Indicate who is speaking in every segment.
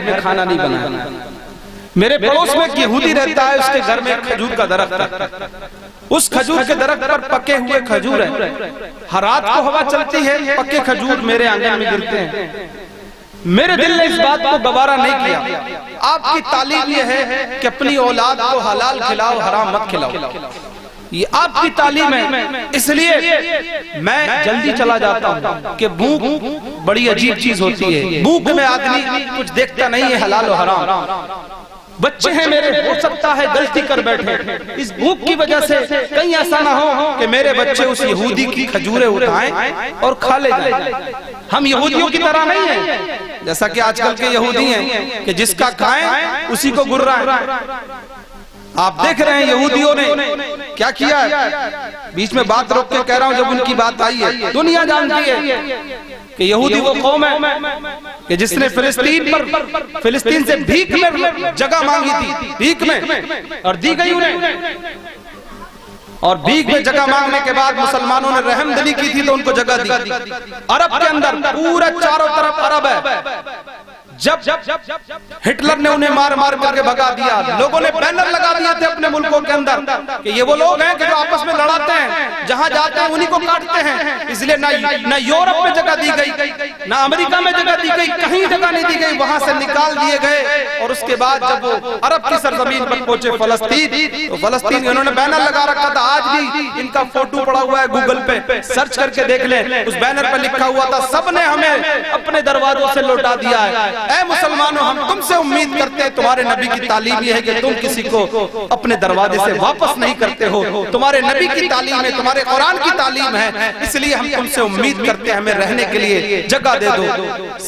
Speaker 1: میں کھانا نہیں بنایا۔ میرے پڑوس میں ایک یہودی رہتا ہے، اس کے گھر میں ایک کھجور کا درخت ہے، اس کھجور کے درخت پر پکے ہوئے کھجور ہیں، ہر رات کو ہوا چلتی ہے، پکے کھجور میرے آنگن میں گرتے ہیں۔ میرے دل نے اس بات کو گوارا نہیں کیا۔ آپ کی تعلیم یہ ہے کہ اپنی اولاد کو حلال کھلاؤ، حرام مت کھلاؤ، یہ آپ کی تعلیم ہے۔ اس لیے میں جلدی چلا جاتا ہوں کہ بھوک بڑی عجیب چیز ہوتی ہے، بھوک میں آدمی کچھ دیکھتا نہیں ہے حلال و حرام۔ بچے ہیں میرے، ہو سکتا ہے غلطی کر بیٹھے، اس بھوک کی وجہ سے کہیں ایسا نہ ہو کہ میرے بچے اس یہودی کی کھجوریں اٹھائیں اور کھا لے جائیں۔ ہم یہودیوں کی طرح نہیں ہیں، جیسا کہ آج کل کے یہودی ہیں کہ جس کا کھائیں اسی کو گر رہا ہے۔ آپ دیکھ رہے ہیں یہودیوں نے کیا کیا ہے، بیچ میں بات روک کے کہہ رہا ہوں، جب ان کی بات آئی ہے دنیا جانتی ہے کہ یہودی وہ قوم ہے کہ جس نے فلسطین سے بھیک میں جگہ مانگی تھی، بھیک میں، اور دی گئی انہیں، اور بھیک میں جگہ مانگنے کے بعد مسلمانوں نے رحم دلی کی تھی تو ان کو جگہ دی۔ عرب کے اندر پورا چاروں طرف عرب ہے، جب ہٹلر نے انہیں مار مار کر کے بھگا دیا، لوگوں نے بینر لگا دیے تھے اپنے ملکوں کے اندر کہ یہ وہ لوگ ہیں کہ جو آپس میں لڑاتے ہیں، جہاں جاتے ہیں انہی کو کاٹتے ہیں۔ اس لیے نہ یورپ میں جگہ دی گئی، نہ امریکہ میں جگہ دی گئی، کہیں جگہ نہیں دی گئی، وہاں سے نکال دیے گئے۔ اور اس کے بعد جب وہ عرب کی سرزمین پر پہنچے فلسطین، تو فلسطین انہوں نے بینر لگا رکھا تھا، آج بھی ان کا فوٹو پڑا ہوا ہے گوگل پہ، سرچ کر کے دیکھ لیں، اس بینر پہ لکھا ہوا تھا سب نے ہمیں اپنے دروازوں سے لوٹا دیا ہے۔ اے مسلمانوں، ہم تم سے امید کرتے ہیں، تمہارے نبی کی تعلیم یہ ہے کہ تم کسی کو اپنے دروازے سے واپس نہیں کرتے ہو، تمہارے نبی کی تعلیم ہے، تمہارے قرآن کی تعلیم ہے، اس لیے ہم تم سے امید کرتے ہیں ہمیں رہنے کے لیے جگہ دے دو،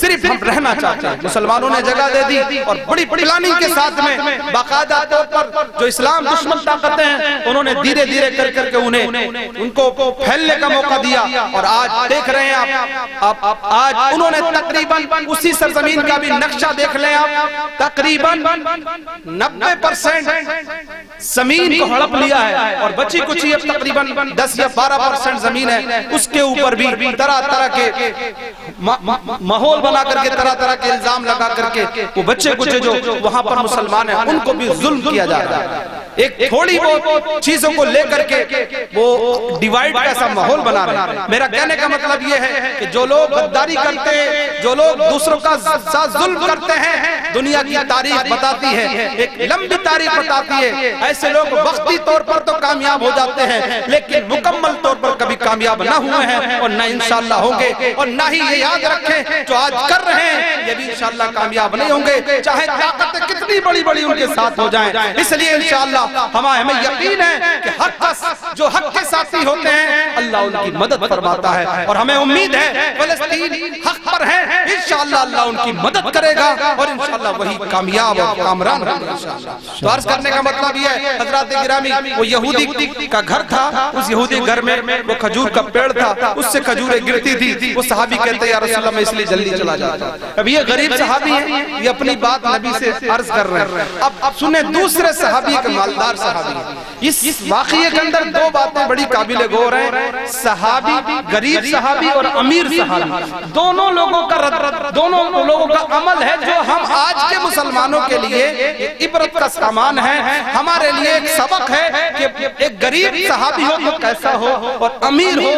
Speaker 1: صرف ہم رہنا چاہتے ہیں۔ مسلمانوں نے جگہ دے دی اور بڑی پلاننگ کے ساتھ میں باقاعدہ طور پر جو اسلام دشمن طاقتیں ہیں انہوں نے دھیرے دھیرے کر کر کے ان کو پھیلنے کا موقع دیا، اور آج دیکھ رہے ہیں آپ، آج انہوں نے تقریباً اسی سرزمین کا بھی نقشہ دیکھ لیں آپ، تقریباً 90% زمین کو ہڑپ لیا ہے، اور بچی کچھ اب تقریباً 10 یا 12% زمین ہے، اس کے اوپر بھی طرح طرح کے ماحول بنا کر کے، طرح طرح کے الزام لگا کر کے وہ بچے کچھ جو وہاں پر مسلمان ہیں ان کو بھی ظلم کیا جا رہا ہے۔ ایک تھوڑی بہت چیزوں کو لے کر کے وہ ڈیوائیڈ کا ایسا ماحول بنا رہے ہیں۔ میرا کہنے کا مطلب یہ ہے کہ جو لوگ غداری کرتے ہیں، جو لوگ دوسروں کا ساتھ ظلم کرتے ہیں، دنیا کی تاریخ بتاتی ہے، ایک لمبی تاریخ بتاتی ہے، ایسے لوگ وقتی طور پر تو کامیاب ہو جاتے ہیں لیکن مکمل طور پر کبھی کامیاب نہ ہوئے ہیں اور نہ انشاءاللہ ہوں گے، اور نہ ہی یہ یاد رکھیں جو آج کر رہے ہیں یہ بھی انشاءاللہ کامیاب نہیں ہوں گے، چاہے طاقتیں کتنی بڑی بڑی ان کے ساتھ ہو جائیں۔ اس لیے انشاءاللہ ہمیں یقین ہے کہ جو حق کے ساتھی ہوتے ہیں اللہ ان کی مدد فرماتا ہے، اور ہمیں امید ہے فلسطین حق پر ہے، انشاءاللہ اللہ ان کی مدد کرے گا اور انشاءاللہ وہی کامیاب اور کامران ہوگا انشاءاللہ۔ تو عرض کرنے کا مطلب یہ ہے حضرات گرامی، وہ یہودی کا گھر تھا، اس یہودی گھر میں وہ کھجور کا پیڑ تھا، اس سے کھجوریں گرتی تھی۔ وہ صحابی کہتے ہیں یا رسول اللہ میں اس لیے جلدی چلا جاتا۔ اب یہ غریب صحابی ہیں، یہ اپنی بات نبی سے عرض کر رہے ہیں۔ اب سنیں دوسرے صحابی ایک مالدار صحابی ہیں۔ اس واقعے کے اندر دو باتیں بڑی قابل غور ہیں، صحابی، غریب صحابی اور امیر صحابی، دونوں لوگوں کا عمل ہے جو ہم آج کے مسلمانوں کے لیے عبرت کا سامان ہے، ہمارے لیے ایک سبق ہے کہ ایک غریب صحابی ہو تو کیسا ہو، اور امیر ہو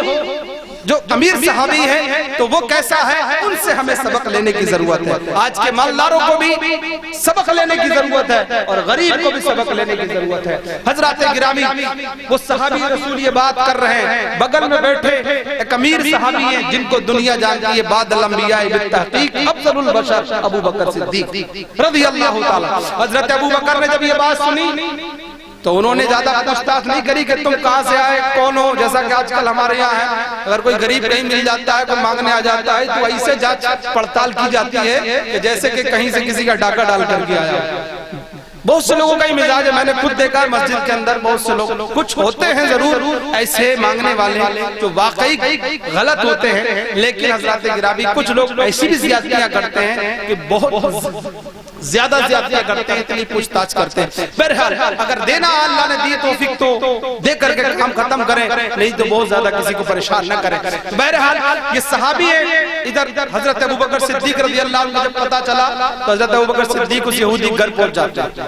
Speaker 1: جو امیر صحابی ہے تو وہ کیسا ہے، ان سے ہمیں سبق لینے کی ضرورت ہے۔ آج کے مالداروں کو بھی سبق لینے کی ضرورت ہے اور غریب کو بھی سبق لینے کی ضرورت ہے۔ حضرات گرامی، وہ صحابی رسول یہ بات کر رہے ہیں، بغل میں بیٹھے ایک امیر صحابی ہیں جن کو دنیا جانتی ہے بعد الانبیاء بالتحقیق افضل البشر ابو بکر صدیق رضی اللہ تعالی۔ حضرت ابو بکر نے جب یہ بات سنی تو انہوں نے زیادہ پوچھتاچھ نہیں کری کہ تم کہاں سے آئے، کون ہو، جیسا کہ آج کل ہمارے یہاں ہے، اگر کوئی غریب کہیں مل جاتا ہے، کوئی مانگنے آ جاتا ہے تو ایسے جانچ پڑتال کی جاتی ہے کہ جیسے کہ کہیں سے کسی کا ڈاکہ ڈال کر کے آیا۔ بہت سے لوگوں کا ہی مزاج ہے، میں نے خود دیکھا ہے مسجد کے اندر بہت سے لوگ، کچھ ہوتے ہیں ضرور ایسے مانگنے والے جو واقعی غلط ہوتے ہیں، لیکن حضرات گرامی کچھ لوگ ایسی بھی زیادتیاں کرتے ہیں کہ بہت زیادہ زیادتیاں کرتے ہیں، اتنی پوچھ تاچھ کرتے ہیں۔ بہرحال اگر دینا اللہ نے دی توفیق تو دے کر کے کام ختم کریں، نہیں تو بہت زیادہ کسی کو پریشان نہ کریں۔ بہرحال یہ صحابی ہے، ادھر حضرت ابوبکر صدیق رضی اللہ عنہ جب پتا چلا تو حضرت ابوبکر صدیق اس یہودی گھر پہنچ جاتے ہیں۔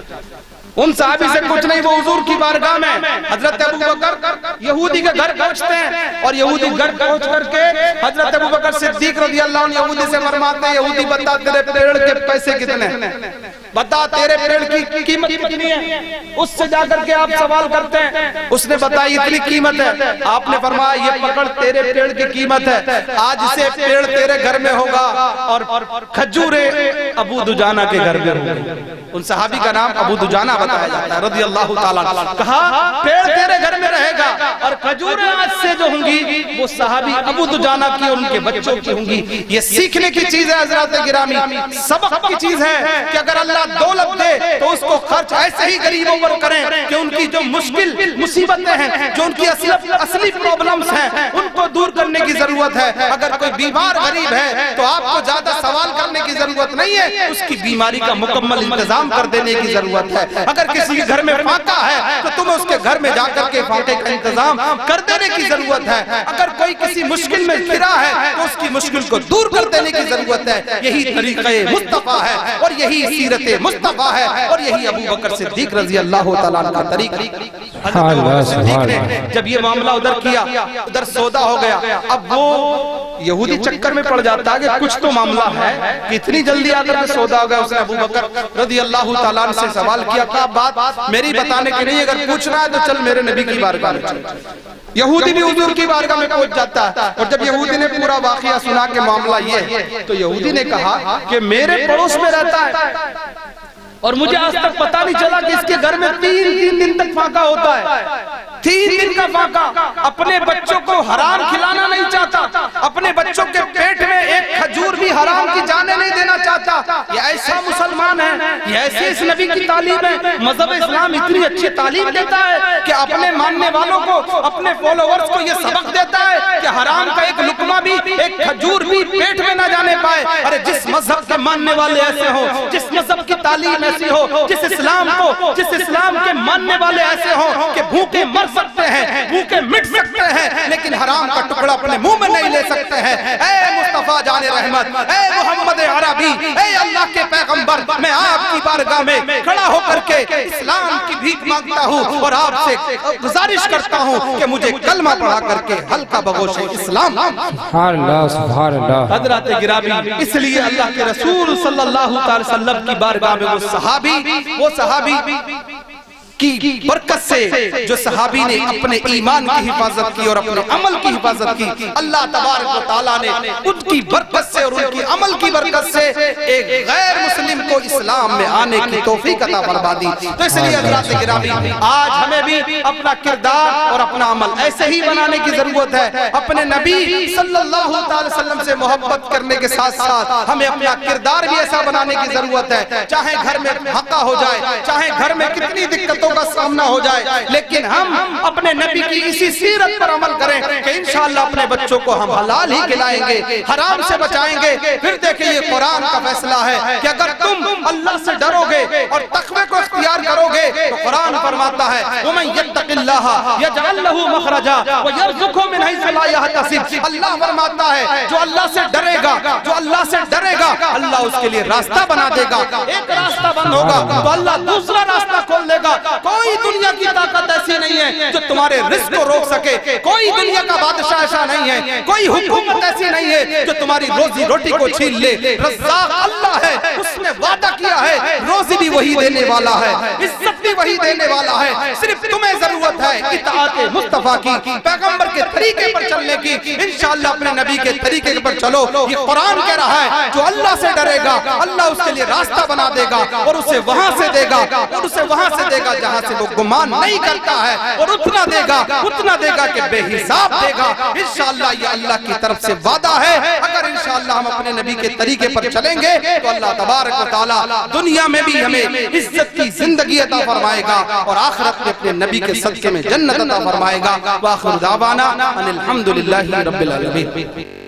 Speaker 1: ان صحابی سے کچھ نہیں، وہ حضور کی بارگاہ میں حضرت ابوبکر یہودی کے گھر پہنچتے ہیں، اور یہودی گھر پہنچ کر کے حضرت ابوبکر صدیق رضی اللہ عنہ یہودی سے فرماتے ہیں، یہودی بتا تیرے پیڑ کے پیسے کتنے ہیں، بتا تیرے پیڑ کی قیمت کتنی ہے۔ اس سے جا کر کے آپ سوال کرتے ہیں، اس نے بتائی اتنی قیمت ہے۔ آپ نے فرمایا یہ پکڑ تیرے پیڑ کی قیمت ہے، آج سے پیڑ تیرے گھر میں ہوگا اور کھجوریں ابو دجانہ کے گھر میں ہوگی۔ ان صحابی کا نام ابو دجانہ بتایا جاتا ہے رضی اللہ تعالیٰ عنہ۔ کہا پیڑ تیرے گھر میں رہے گا اور کھجوریں آج سے جو ہوں گی وہ صحابی ابو دجانہ کی اور ان کے بچوں کی ہوں گی۔ یہ سیکھنے کی چیز ہے حضرات گرامی، سبق کی چیز ہے کہ اگر اللہ دولت دے تو اس کو خرچ ایسے ہی غریبوں پر کریں کہ ان کی جو مشکل مصیبتیں ہیں، جو ان کی اصلی پرابلمز ہیں، ان کو دور کرنے کی ضرورت ہے۔ اگر کوئی بیمار غریب ہے تو آپ کو زیادہ سوال کرنے کی ضرورت نہیں ہے، اس کی بیماری کا مکمل انتظام کر دینے کی ضرورت ہے۔ اگر کسی کے گھر میں فاقہ ہے تو تمہیں اس کے گھر میں جا کر کے فاقے کا انتظام کر دینے کی ضرورت ہے۔ اگر کوئی کسی مشکل میں گھرا ہے تو اس کی مشکل کو دور کر دینے کی ضرورت ہے۔ یہی طریقہ مصطفیٰ ہے اور یہی سیرت مصطفیٰ ہے اور یہی ابو بکر صدیق رضی اللہ تعالیٰ عنہ کا طریقہ۔ حضرت صدیق نے جب یہ معاملہ ادھر کیا، ادھر سودا ہو گیا، اب وہ یہودی چکر میں پڑ جاتا ہے کہ کچھ تو معاملہ ہے، کتنی جلدی آ کر سودا ہو گیا۔ اس نے ابو بکر رضی اللہ تعالیٰ عنہ سے سوال کیا، کہا بات میری بتانے کی نہیں، اگر پوچھنا ہے تو چل میرے نبی کی بارگاہ میں چل۔ یہودی بھی حضور کی بارگاہ میں پہنچ جاتا ہے، اور جب یہودی نے پورا واقعہ سنا کہ معاملہ یہ ہے تو یہودی نے کہا کہ میرے پڑوس میں رہتا ہے اور مجھے آج تک پتہ نہیں چلا کہ اس کے گھر میں تین دن تک فاقہ ہوتا ہے، 3 دن کا فاقہ۔ اپنے بچوں کو حرام کھلانا نہیں چاہتا، اپنے بچوں کے پیٹ میں ایک کھجور بھی حرام کی جانے نہیں دینا چاہتا۔ یہ ایسا مسلمان ہے، یہ ایسی اس نبی کی تعلیم ہے۔ مذہب اسلام اتنی اچھی تعلیم دیتا ہے کہ اپنے ماننے والوں کو، اپنے فالوورز کو یہ سبق دیتا ہے کہ حرام کا ایک لقمہ بھی، ایک کھجور بھی پیٹ میں نہ جانے پائے۔ ارے جس مذہب کے ماننے والے ایسے ہوں، جس مذہب کی تعلیم ایسی ہو، جس اسلام کے ماننے والے ایسے ہوں کہ بھوکے مر سکتے ہیں، بھوکے مٹ سکتے ہیں، لیکن حرام کا ٹکڑا اپنے منہ میں نہیں لے سکتے ہیں۔ اے مصطفیٰ جان رحمت، اے محمد عربی، اے اللہ کے پیغمبر، میں آپ کی بارگاہ میں کھڑا ہو کر کے اسلام کی بھیک مانگتا ہوں اور آپ سے گزارش کرتا ہوں کہ مجھے کلمہ پڑھا کر کے ہلکا بگوش اسلام۔
Speaker 2: سبحان اللہ سبحان اللہ۔
Speaker 1: حضرات گرامی، اس لیے اللہ کے رسول صلی اللہ علیہ وسلم کی بارگاہ میں وہ صحابی کی برکت سے، جو صحابی نے اپنے ایمان کی حفاظت کی اور اپنے عمل کی حفاظت کی، اللہ تبارک و تعالیٰ نے ان کی برکت سے اور ان کی عمل کی برکت سے ایک غیر مسلم کو اسلام میں آنے کی توفیق عطا فرما دی۔ تو اس لیے حضرات گرامی، آج ہمیں بھی اپنا کردار اور اپنا عمل ایسے ہی بنانے کی ضرورت ہے۔ اپنے نبی صلی اللہ علیہ وسلم سے محبت کرنے کے ساتھ ساتھ ہمیں اپنا کردار بھی ایسا بنانے کی ضرورت ہے، چاہے گھر میں حقہ ہو جائے، چاہے گھر میں کتنی دقتوں کا سامنا ہو جائے، لیکن ہم اپنے نبی کی اسی سیرت پر عمل کریں کہ انشاءاللہ اپنے بچوں کو ہم حلال ہی کھلائیں گے، حرام سے بچائیں گے۔ پھر دیکھیں یہ قرآن کا فیصلہ ہے کہ اگر تم اللہ سے ڈرو گے اور تقوی کو اختیار کرو گے تو قرآن فرماتا ہے وَمَن يَتَّقِ اللَّهَ يَجْعَل لَّهُ مَخْرَجًا وَيَرْزُقْهُ مِنْ حَيْثُ لَا يَحْتَسِبُ۔ اللہ فرماتا ہے جو اللہ سے ڈرے گا، جو اللہ سے ڈرے گا، اللہ اس کے لیے راستہ بنا دے گا۔ ایک راستہ بند ہوگا تو اللہ دوسرا راستہ کھول دے گا۔ کوئی دنیا کی طاقت ایسی نہیں ہے جو تمہارے رزق کو روک سکے، کوئی دنیا کا بادشاہ ایسا نہیں ہے، کوئی حکومت ایسی نہیں ہے جو تمہاری روزی روٹی کو چھین لے۔ رزاق اللہ ہے، اس نے وعدہ کیا ہے روزی بھی وہی دینے والا ہے، عزت بھی بھی وہی دینے والا ہے، صرف تمہیں ضرورت ہے اطاعت مصطفیٰ کی، پیغمبر کے طریقے پر چلنے کی۔ انشاءاللہ اپنے نبی کے طریقے پر چلو، یہ قرآن کہہ رہا ہے جو اللہ سے ڈرے گا اللہ اس کے لیے راستہ بنا دے گا اور اسے وہاں سے دے گا، اور اسے وہاں سے دے گا جہاں سے وہ گمان نہیں کرتا ہے، اور اتنا دے گا کہ بے حساب دے گا۔ انشاءاللہ یہ اللہ کی طرف سے وعدہ ہے، اگر انشاءاللہ ہم اپنے نبی کے طریقے پر چلیں گے تو اللہ تبارک و تعالی دنیا میں بھی ہمیں عزت کی زندگی عطا فرمائے گا اور آخرت میں اپنے نبی کے صدقے میں جنت عطا فرمائے گا۔ وآخر دعوانا ان الحمدللہ رب العالمین۔